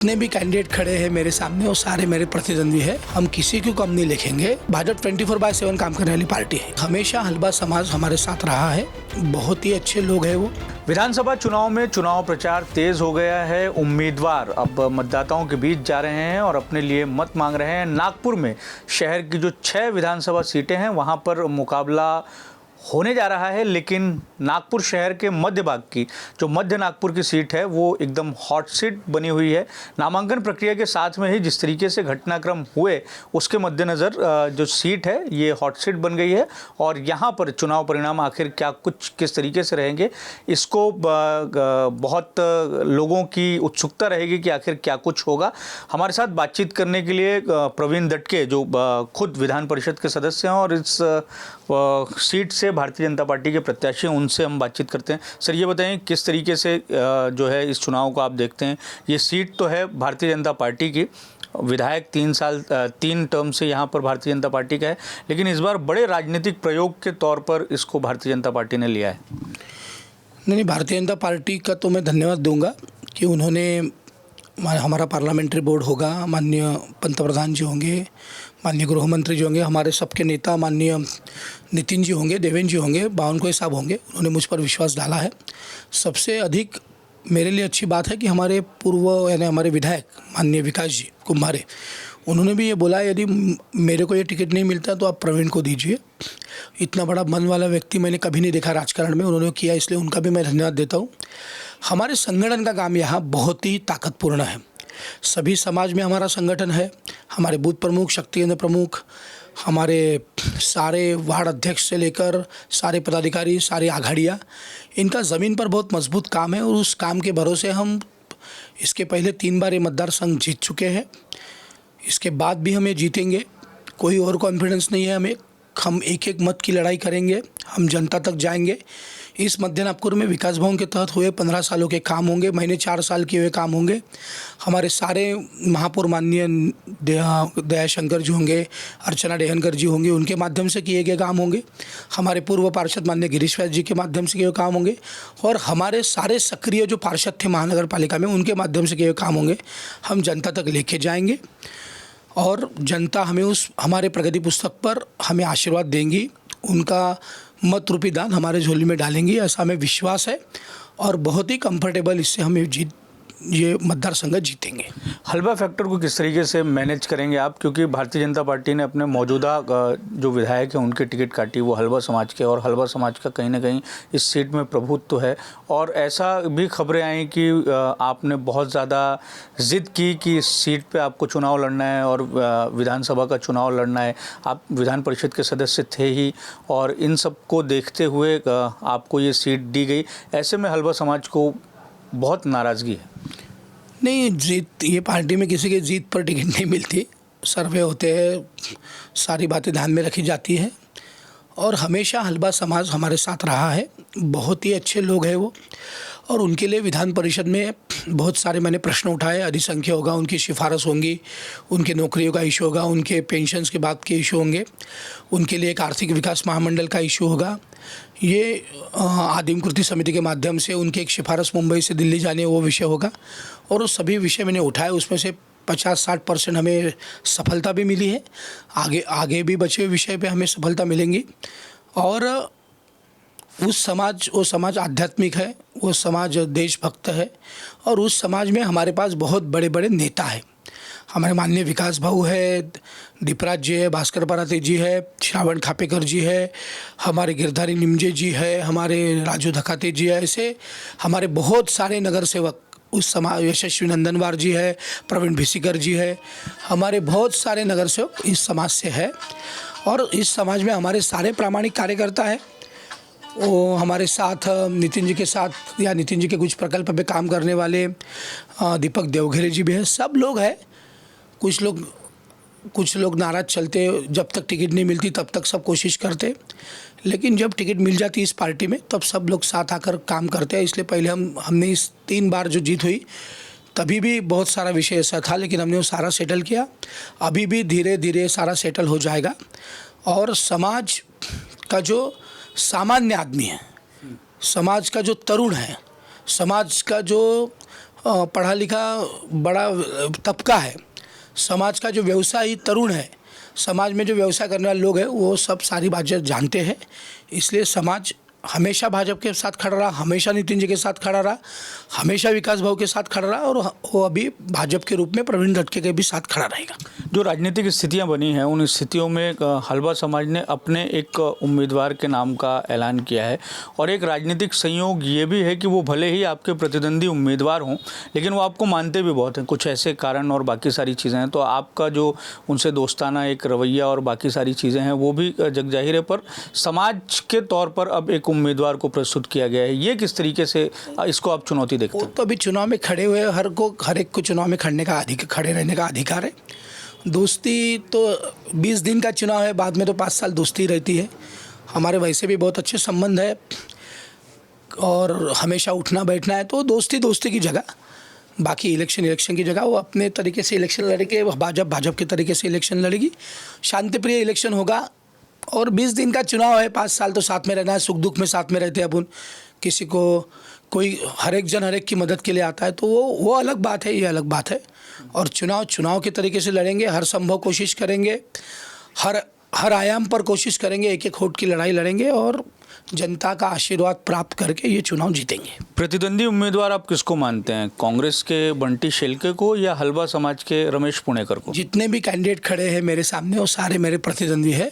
जितने भी कैंडिडेट खड़े हैं मेरे सामने वो सारे मेरे प्रतिद्वंदी है। हम किसी को कम नहीं लिखेंगे। भाजपा 24/7 काम करने वाली पार्टी है। हमेशा हलबा समाज हमारे साथ रहा है। बहुत ही अच्छे लोग हैं वो। विधानसभा चुनाव में चुनाव प्रचार तेज हो गया है। उम्मीदवार अब मतदाताओं के बीच जा रहे हैं और अपने लिए मत मांग रहे हैं। नागपुर में शहर की जो 6 विधानसभा सीटें हैं वहां पर मुकाबला होने जा रहा है, लेकिन नागपुर शहर के मध्य भाग की जो मध्य नागपुर की सीट है वो एकदम हॉट सीट बनी हुई है। नामांकन प्रक्रिया के साथ में ही जिस तरीके से घटनाक्रम हुए उसके मद्देनज़र जो सीट है ये हॉट सीट बन गई है और यहाँ पर चुनाव परिणाम आखिर क्या कुछ किस तरीके से रहेंगे इसको बहुत लोगों की उत्सुकता रहेगी कि आखिर क्या कुछ होगा। हमारे साथ बातचीत करने के लिए प्रवीण दटके जो खुद विधान परिषद के सदस्य हैं और इस सीट से भारतीय जनता पार्टी के प्रत्याशी हैं, उनसे हम बातचीत करते हैं। सर ये बताएं किस तरीके से जो है इस चुनाव को आप देखते हैं। ये सीट तो है भारतीय जनता पार्टी की, विधायक 3 टर्म से यहाँ पर भारतीय जनता पार्टी का है, लेकिन इस बार बड़े राजनीतिक प्रयोग के तौर पर इसको भारतीय जनता पार्टी ने लिया है। नहीं, भारतीय जनता पार्टी का तो मैं धन्यवाद दूंगा कि उन्होंने हमारा पार्लियामेंट्री बोर्ड होगा, माननीय पंतप्रधान जी होंगे, माननीय गृह मंत्री जी होंगे, हमारे सबके नेता माननीय नितिन जी होंगे, देवेंद्र जी होंगे, बावनकुळे साहब होंगे, उन्होंने मुझ पर विश्वास डाला है। सबसे अधिक मेरे लिए अच्छी बात है कि हमारे पूर्व यानी हमारे विधायक माननीय विकास जी कुम्हारे, उन्होंने भी ये बोला यदि मेरे को ये टिकट नहीं मिलता तो आप प्रवीण को दीजिए। इतना बड़ा मन वाला व्यक्ति मैंने कभी नहीं देखा राजकारण में, उन्होंने किया, इसलिए उनका भी मैं धन्यवाद देता हूँ। हमारे संगठन का काम यहाँ बहुत ही ताकतपूर्ण है। सभी समाज में हमारा संगठन है। हमारे बूथ प्रमुख, शक्ति केंद्र प्रमुख, हमारे सारे वार्ड अध्यक्ष से लेकर सारे पदाधिकारी, सारी आघाड़ियाँ, इनका ज़मीन पर बहुत मजबूत काम है और उस काम के भरोसे हम इसके पहले 3 बार ये मतदार संघ जीत चुके हैं। इसके बाद भी हमें जीतेंगे, कोई और कॉन्फिडेंस नहीं है हमें। हम एक मत की लड़ाई करेंगे, हम जनता तक जाएंगे। इस मध्य नागपुर में विकास भवन के तहत हुए 15 सालों के काम होंगे, मैंने 4 साल किए हुए काम होंगे। हमारे सारे महापौर माननीय दयाशंकर जी होंगे, अर्चना डेहनकर जी होंगे, उनके माध्यम से किए गए काम होंगे। हमारे पूर्व पार्षद माननीय गिरीश व्यास जी के माध्यम से किए हुए काम होंगे और हमारे सारे सक्रिय जो पार्षद थे महानगर पालिका में उनके माध्यम से किए हुए काम होंगे। हम जनता तक लेके जाएंगे और जनता हमें उस हमारे प्रगति पुस्तक पर हमें आशीर्वाद देंगी, उनका मत रूपी दान हमारे झोली में डालेंगी, ऐसा हमें विश्वास है और बहुत ही कंफर्टेबल इससे हमें ये मतदार संघ जीतेंगे। हलबा फैक्टर को किस तरीके से मैनेज करेंगे आप, क्योंकि भारतीय जनता पार्टी ने अपने मौजूदा जो विधायक हैं उनकी टिकट काटी वो हलबा समाज के, और हलबा समाज का कहीं ना कहीं इस सीट में प्रभुत्व है और ऐसा भी खबरें आई कि आपने बहुत ज़्यादा ज़िद की कि इस सीट पे आपको चुनाव लड़ना है और विधानसभा का चुनाव लड़ना है। आप विधान परिषद के सदस्य थे ही और इन सब को देखते हुए आपको ये सीट दी गई। ऐसे में हलबा समाज को बहुत नाराज़गी है। नहीं, जीत ये पार्टी में किसी के जीत पर टिकट नहीं मिलती। सर्वे होते हैं, सारी बातें ध्यान में रखी जाती है और हमेशा हलबा समाज हमारे साथ रहा है। बहुत ही अच्छे लोग हैं वो और उनके लिए विधान परिषद में बहुत सारे मैंने प्रश्न उठाए। अधिसंख्य होगा, उनकी सिफारिश होंगी, उनके नौकरियों का इशू होगा, उनके पेंशन्स के बाद के इशू होंगे, उनके लिए एक आर्थिक विकास महामंडल का इशू होगा। ये आदिम कृति समिति के माध्यम से उनकी एक सिफारिश मुंबई से दिल्ली जाने वो विषय होगा और वो सभी विषय मैंने उठाए। उसमें से 50-60% हमें सफलता भी मिली है। आगे भी बचे हुए विषय पे हमें सफलता मिलेंगी और वो समाज आध्यात्मिक है, वो समाज देशभक्त है और उस समाज में हमारे पास बहुत बड़े बड़े नेता हैं। हमारे माननीय विकास भाऊ है, दीपराज जी है, भास्कर पराते जी है, श्रावण खापेकर जी है, हमारे गिरधारी निमजे जी है, हमारे राजू धकाते जी है, ऐसे हमारे बहुत सारे नगर सेवक उस समाज, यशस्वी नंदनवार जी है, प्रवीण भिसीकर जी है, हमारे बहुत सारे नगर सेवक इस समाज से है और इस समाज में हमारे सारे प्रामाणिक कार्यकर्ता है। वो हमारे साथ नितिन जी के साथ या नितिन जी के कुछ प्रकल्प पे काम करने वाले दीपक देवघेरे जी भी है, सब लोग हैं। कुछ लोग नाराज चलते, जब तक टिकट नहीं मिलती तब तक सब कोशिश करते, लेकिन जब टिकट मिल जाती इस पार्टी में तब सब लोग साथ आकर काम करते हैं। इसलिए पहले हमने इस 3 बार जो जीत हुई तभी भी बहुत सारा विषय ऐसा था, लेकिन हमने वो सारा सेटल किया। अभी भी धीरे धीरे सारा सेटल हो जाएगा और समाज का जो सामान्य आदमी है, समाज का जो तरुण है, समाज का जो पढ़ा लिखा बड़ा तबका है। समाज का जो व्यवसायी तरुण है, समाज में जो व्यवसाय करने वाले लोग हैं, वो सब सारी बातें जानते हैं। इसलिए समाज हमेशा भाजपा के साथ खड़ा रहा, हमेशा नितिन जी के साथ खड़ा रहा, हमेशा विकास भाऊ के साथ खड़ा रहा, और वो अभी भाजपा के रूप में प्रवीण दटके के भी साथ खड़ा रहेगा। जो राजनीतिक स्थितियां बनी हैं, उन स्थितियों में हलवा समाज ने अपने एक उम्मीदवार के नाम का ऐलान किया है, और एक राजनीतिक संयोग ये भी है कि वो भले ही आपके प्रतिद्वंदी उम्मीदवार हों, लेकिन वो आपको मानते भी बहुत हैं। कुछ ऐसे कारण और बाकी सारी चीज़ें हैं, तो आपका जो उनसे दोस्ताना एक रवैया और बाकी सारी चीज़ें हैं वो भी जगजाहिर है, पर समाज के तौर पर अब एक उम्मीदवार को प्रस्तुत किया गया है। ये किस तरीके से इसको आप चुनौती देखते हैं? वो तो अभी चुनाव में खड़े हुए हर एक को चुनाव में खड़े रहने का अधिकार है। दोस्ती तो 20 दिन का चुनाव है, बाद में तो 5 साल दोस्ती रहती है। हमारे वैसे भी बहुत अच्छे संबंध है और हमेशा उठना बैठना है, तो दोस्ती की जगह, बाकी इलेक्शन की जगह वो अपने तरीके से इलेक्शन लड़ेंगे। भाजपा के तरीके से इलेक्शन लड़ेगी, शांतिप्रिय इलेक्शन होगा। और 20 दिन का चुनाव है, 5 साल तो साथ में रहना है, सुख दुख में साथ में रहते हैं अपन। किसी को कोई हर एक की मदद के लिए आता है, तो वो अलग बात है, ये अलग बात है। और चुनाव के तरीके से लड़ेंगे, हर संभव कोशिश करेंगे, हर आयाम पर कोशिश करेंगे, एक वोट की लड़ाई लड़ेंगे और जनता का आशीर्वाद प्राप्त करके ये चुनाव जीतेंगे। प्रतिद्वंदी उम्मीदवार आप किसको मानते हैं? कांग्रेस के बंटी शेल्के को या हलवा समाज के रमेश पुणेकर को? जितने भी कैंडिडेट खड़े हैं मेरे सामने, वो सारे मेरे प्रतिद्वंदी है।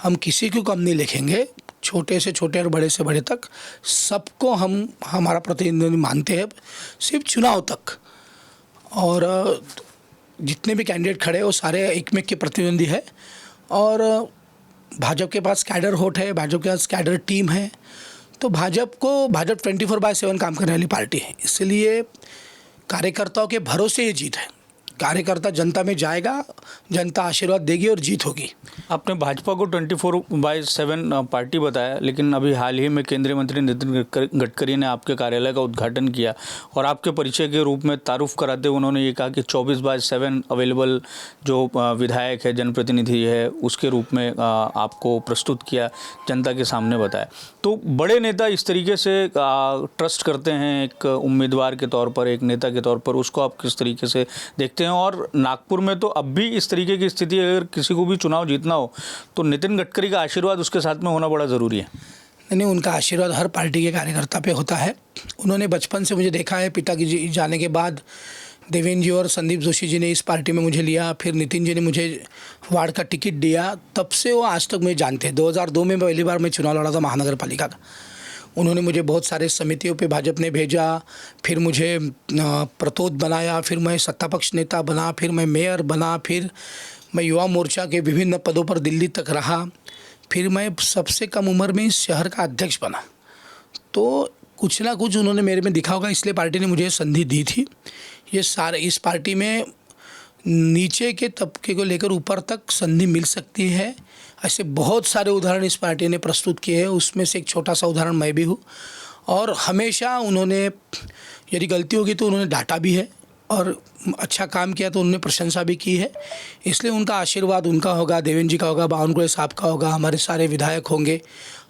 हम किसी को कम नहीं लिखेंगे, छोटे से छोटे और बड़े से बड़े तक सबको हम हमारा प्रतिद्वंदी मानते हैं, सिर्फ चुनाव तक। और जितने भी कैंडिडेट खड़े हैं वो सारे एकमेक के प्रतिद्वंदी है। और भाजपा के पास कैडर होट है, भाजपा के पास कैडर टीम है, तो भाजपा 24/7 काम करने वाली पार्टी है। इसलिए कार्यकर्ताओं के भरोसे ये जीत है। कार्यकर्ता जनता में जाएगा, जनता आशीर्वाद देगी और जीत होगी। आपने भाजपा को 24/7 पार्टी बताया, लेकिन अभी हाल ही में केंद्रीय मंत्री नितिन गडकरी ने आपके कार्यालय का उद्घाटन किया और आपके परिचय के रूप में तारुफ कराते हुए उन्होंने ये कहा कि 24/7 अवेलेबल जो विधायक है, जनप्रतिनिधि है, उसके रूप में आपको प्रस्तुत किया, जनता के सामने बताया। तो बड़े नेता इस तरीके से ट्रस्ट करते हैं एक उम्मीदवार के तौर पर, एक नेता के तौर पर, उसको आप किस तरीके से देखते हैं? और नागपुर में तो अब भी इस तरीके की स्थिति, अगर किसी को भी चुनाव जीतना हो तो नितिन गडकरी का आशीर्वाद उसके साथ में होना बड़ा ज़रूरी है। नहीं, उनका आशीर्वाद हर पार्टी के कार्यकर्ता पे होता है। उन्होंने बचपन से मुझे देखा है, पिता की जाने के बाद देवेंद्र जी और संदीप जोशी जी ने इस पार्टी में मुझे लिया, फिर नितिन जी ने मुझे वार्ड का टिकट दिया, तब से वो आज तक मुझे जानते हैं। 2002 में पहली बार मैं चुनाव लड़ा था महानगर पालिका का। उन्होंने मुझे बहुत सारे समितियों पे भाजपा ने भेजा, फिर मुझे प्रतोद बनाया, फिर मैं सत्तापक्ष नेता बना, फिर मैं मेयर बना, फिर मैं युवा मोर्चा के विभिन्न पदों पर दिल्ली तक रहा, फिर मैं सबसे कम उम्र में इस शहर का अध्यक्ष बना। तो कुछ ना कुछ उन्होंने मेरे में दिखा होगा, इसलिए पार्टी ने मुझे संधि दी थी। ये सारे इस पार्टी में नीचे के तबके को लेकर ऊपर तक संधि मिल सकती है। ऐसे बहुत सारे उदाहरण इस पार्टी ने प्रस्तुत किए हैं, उसमें से एक छोटा सा उदाहरण मैं भी हूँ। और हमेशा उन्होंने, यदि गलती होगी तो उन्होंने डांटा भी है, और अच्छा काम किया तो उन्होंने प्रशंसा भी की है। इसलिए उनका आशीर्वाद उनका होगा, देवेंद्र जी का होगा, बावनकुळे साहब का होगा, हमारे सारे विधायक होंगे।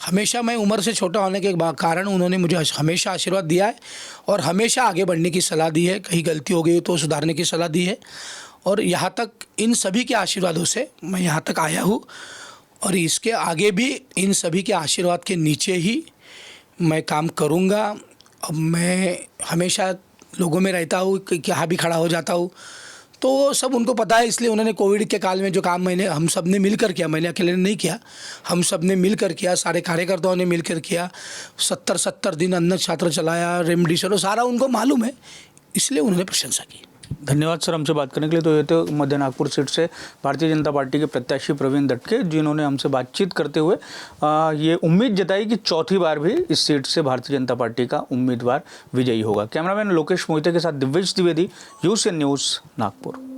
हमेशा मैं उम्र से छोटा होने के कारण उन्होंने मुझे हमेशा आशीर्वाद दिया है और हमेशा आगे बढ़ने की सलाह दी है। कहीं गलती हो गई तो सुधारने की सलाह दी है, और यहाँ तक इन सभी के आशीर्वादों से मैं यहाँ तक आया हूँ। और इसके आगे भी इन सभी के आशीर्वाद के नीचे ही मैं काम करूँगा। अब मैं हमेशा लोगों में रहता हूँ, कहाँ भी खड़ा हो जाता हूँ, तो वो सब उनको पता है। इसलिए उन्होंने कोविड के काल में जो काम हम सब ने मिलकर किया, मैंने अकेले नहीं किया, हम सब ने मिलकर किया, सारे कार्यकर्ताओं ने मिलकर किया। 70 दिन अन्न छात्र चलाया, रेमडेसिविर, सारा उनको मालूम है, इसलिए उन्होंने प्रशंसा की। धन्यवाद सर हमसे बात करने के लिए। तो ये तो मध्य नागपुर सीट से भारतीय जनता पार्टी के प्रत्याशी प्रवीण दटके, जिन्होंने हमसे बातचीत करते हुए ये उम्मीद जताई कि चौथी बार भी इस सीट से भारतीय जनता पार्टी का उम्मीदवार विजयी होगा। कैमरामैन लोकेश मोहिते के साथ दिव्येश द्विवेदी, यूसीएन न्यूज़, नागपुर।